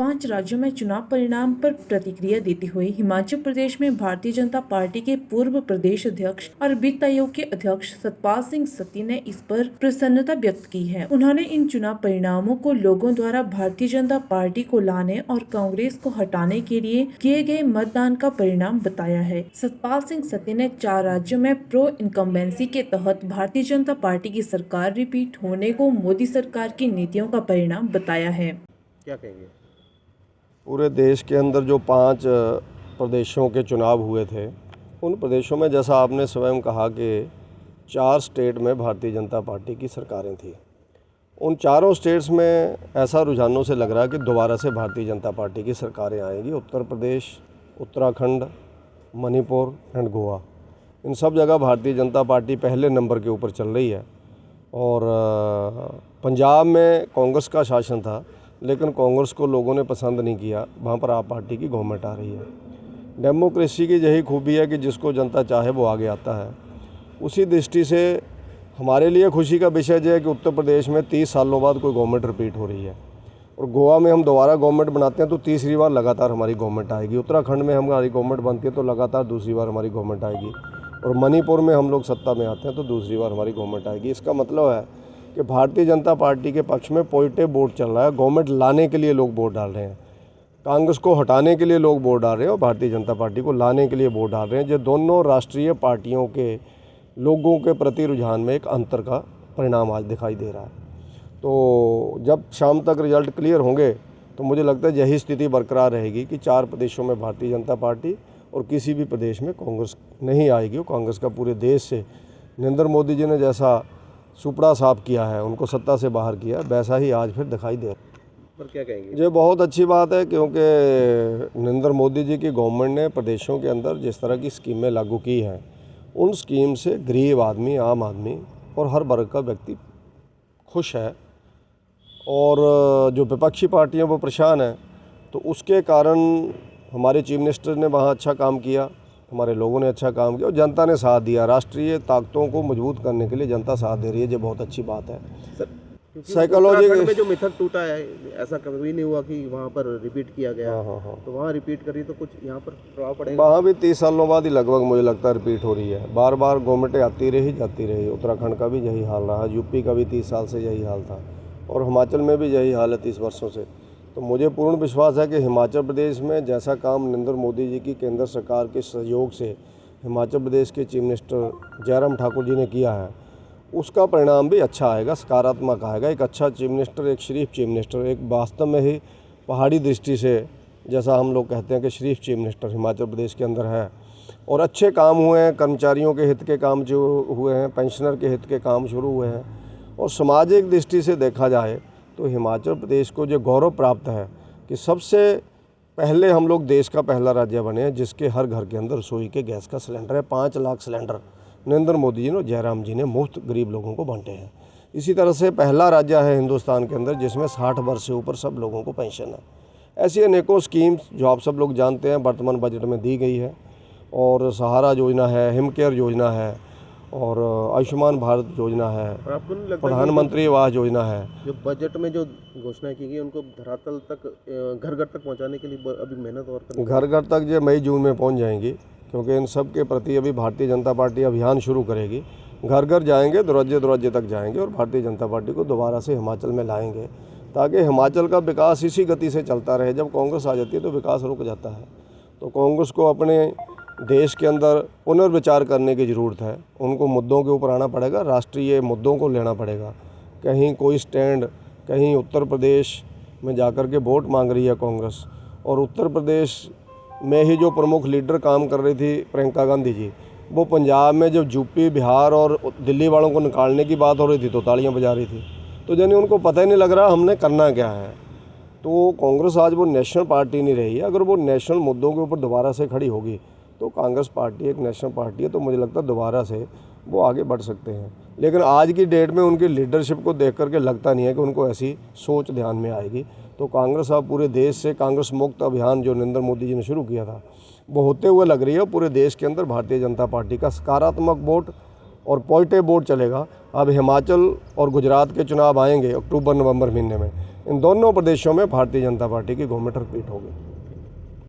5 राज्यों में चुनाव परिणाम पर प्रतिक्रिया देते हुए हिमाचल प्रदेश में भारतीय जनता पार्टी के पूर्व प्रदेश अध्यक्ष और वित्त आयोग के अध्यक्ष सतपाल सिंह सत्ती ने इस पर प्रसन्नता व्यक्त की है। उन्होंने इन चुनाव परिणामों को लोगों द्वारा भारतीय जनता पार्टी को लाने और कांग्रेस को हटाने के लिए किए गए मतदान का परिणाम बताया है। सतपाल सिंह सत्ती ने 4 राज्यों में प्रो इनकम्बेंसी के तहत भारतीय जनता पार्टी की सरकार रिपीट होने को मोदी सरकार की नीतियों का परिणाम बताया है। क्या कहेंगे? पूरे देश के अंदर जो 5 प्रदेशों के चुनाव हुए थे, उन प्रदेशों में जैसा आपने स्वयं कहा कि 4 स्टेट में भारतीय जनता पार्टी की सरकारें थी। उन चारों स्टेट्स में ऐसा रुझानों से लग रहा है कि दोबारा से भारतीय जनता पार्टी की सरकारें आएंगी। उत्तर प्रदेश, उत्तराखंड, मणिपुर एंड गोवा, इन सब जगह भारतीय जनता पार्टी पहले नंबर के ऊपर चल रही है। और पंजाब में कांग्रेस का शासन था, लेकिन कांग्रेस को लोगों ने पसंद नहीं किया, वहाँ पर आप पार्टी की गवर्नमेंट आ रही है। डेमोक्रेसी की यही खूबी है कि जिसको जनता चाहे वो आगे आता है। उसी दृष्टि से हमारे लिए खुशी का विषय यह है कि उत्तर प्रदेश में 30 सालों बाद कोई गवर्नमेंट रिपीट हो रही है, और गोवा में हम दोबारा गवर्नमेंट बनाते हैं तो तीसरी बार लगातार हमारी गवर्नमेंट आएगी। उत्तराखंड में हमारी गवर्नमेंट बनती है तो लगातार दूसरी बार हमारी गवर्नमेंट आएगी, और मणिपुर में हम लोग सत्ता में आते हैं तो दूसरी बार हमारी गवर्नमेंट आएगी। इसका मतलब है कि भारतीय जनता पार्टी के पक्ष में पॉजिटिव वोट चल रहा है। गवर्नमेंट लाने के लिए लोग वोट डाल रहे हैं, कांग्रेस को हटाने के लिए लोग वोट डाल रहे हैं और भारतीय जनता पार्टी को लाने के लिए वोट डाल रहे हैं। जो दोनों राष्ट्रीय पार्टियों के लोगों के प्रति रुझान में एक अंतर का परिणाम आज दिखाई दे रहा है। तो जब शाम तक रिजल्ट क्लियर होंगे तो मुझे लगता है यही स्थिति बरकरार रहेगी कि 4 प्रदेशों में भारतीय जनता पार्टी और किसी भी प्रदेश में कांग्रेस नहीं आएगी। कांग्रेस का पूरे देश से नरेंद्र मोदी जी ने जैसा सुपड़ा साफ किया है, उनको सत्ता से बाहर किया, वैसा ही आज फिर दिखाई दे रहा है। पर क्या कहेंगे? ये बहुत अच्छी बात है, क्योंकि नरेंद्र मोदी जी की गवर्नमेंट ने प्रदेशों के अंदर जिस तरह की स्कीमें लागू की हैं, उन स्कीम से गरीब आदमी, आम आदमी और हर वर्ग का व्यक्ति खुश है। और जो विपक्षी पार्टियां वो परेशान हैं, तो उसके कारण हमारे चीफ मिनिस्टर ने वहाँ अच्छा काम किया, हमारे लोगों ने अच्छा काम किया और जनता ने साथ दिया। राष्ट्रीय ताकतों को मजबूत करने के लिए जनता साथ दे रही है, ये बहुत अच्छी बात है। साइकोलॉजी में जो मिथक टूटा है, ऐसा कभी नहीं हुआ कि वहाँ पर रिपीट किया गया। हाँ। तो वहाँ रिपीट करी तो कुछ यहाँ पर प्रभाव पड़ेगा। वहाँ भी 30 सालों बाद ही लगभग मुझे लगता है रिपीट हो रही है। बार बार गवर्नमेंटें आती रही जाती रही। उत्तराखंड का भी यही हाल रहा, यूपी का भी 30 साल से यही हाल था, और हिमाचल में भी यही हाल है 30 वर्षों से। तो मुझे पूर्ण विश्वास है कि हिमाचल प्रदेश में जैसा काम नरेंद्र मोदी जी की केंद्र सरकार के सहयोग से हिमाचल प्रदेश के चीफ मिनिस्टर जयराम ठाकुर जी ने किया है, उसका परिणाम भी अच्छा आएगा, सकारात्मक आएगा। एक अच्छा चीफ मिनिस्टर, एक शरीफ चीफ मिनिस्टर, एक वास्तव में ही पहाड़ी दृष्टि से जैसा हम लोग कहते हैं कि शरीफ चीफ मिनिस्टर हिमाचल प्रदेश के अंदर है। और अच्छे काम हुए हैं, कर्मचारियों के हित के काम जो हुए हैं, पेंशनर के हित के काम शुरू हुए हैं। और सामाजिक दृष्टि से देखा जाए तो हिमाचल प्रदेश को जो गौरव प्राप्त है कि सबसे पहले हम लोग देश का पहला राज्य बने हैं जिसके हर घर के अंदर रसोई के गैस का सिलेंडर है। 5 लाख सिलेंडर नरेंद्र मोदी जी ने, जयराम जी ने मुफ्त गरीब लोगों को बांटे हैं। इसी तरह से पहला राज्य है हिंदुस्तान के अंदर जिसमें 60 वर्ष से ऊपर सब लोगों को पेंशन है। ऐसी अनेकों स्कीम्स जो आप सब लोग जानते हैं वर्तमान बजट में दी गई है। और सहारा योजना है, हिम केयर योजना है, और आयुष्मान भारत योजना है, और आपको नहीं लगता प्रधानमंत्री आवास योजना है। जो बजट में जो घोषणा की गई उनको धरातल तक, घर घर तक पहुंचाने के लिए अभी मेहनत और करनी घर घर तक ये मई जून में पहुंच जाएंगी, क्योंकि इन सब के प्रति अभी भारतीय जनता पार्टी अभियान शुरू करेगी। घर घर जाएंगे, दरवाजे दरवाजे तक जाएंगे और भारतीय जनता पार्टी को दोबारा से हिमाचल में लाएंगे, ताकि हिमाचल का विकास इसी गति से चलता रहे। जब कांग्रेस आ जाती है तो विकास रुक जाता है। तो कांग्रेस को अपने देश के अंदर पुनर्विचार करने की ज़रूरत है। उनको मुद्दों के ऊपर आना पड़ेगा, राष्ट्रीय मुद्दों को लेना पड़ेगा। कहीं कोई स्टैंड, कहीं उत्तर प्रदेश में जाकर के वोट मांग रही है कांग्रेस, और उत्तर प्रदेश में ही जो प्रमुख लीडर काम कर रही थी प्रियंका गांधी जी, वो पंजाब में जब यूपी, बिहार और दिल्ली वालों को निकालने की बात हो रही थी तो तालियां बजा रही थी। तो यानी उनको पता ही नहीं लग रहा हमने करना क्या है। तो कांग्रेस आज वो नेशनल पार्टी नहीं रही है। अगर वो नेशनल मुद्दों के ऊपर दोबारा से खड़ी होगी तो कांग्रेस पार्टी एक नेशनल पार्टी है, तो मुझे लगता है दोबारा से वो आगे बढ़ सकते हैं। लेकिन आज की डेट में उनकी लीडरशिप को देख करके लगता नहीं है कि उनको ऐसी सोच ध्यान में आएगी। तो कांग्रेस अब पूरे देश से कांग्रेस मुक्त अभियान जो नरेंद्र मोदी जी ने शुरू किया था वो होते हुए लग रही है। पूरे देश के अंदर भारतीय जनता पार्टी का सकारात्मक वोट और पॉजिटिव वोट चलेगा। अब हिमाचल और गुजरात के चुनाव आएंगे अक्टूबर नवंबर महीने में, इन दोनों प्रदेशों में भारतीय जनता पार्टी की गवर्नमेंट रिपीट होगी।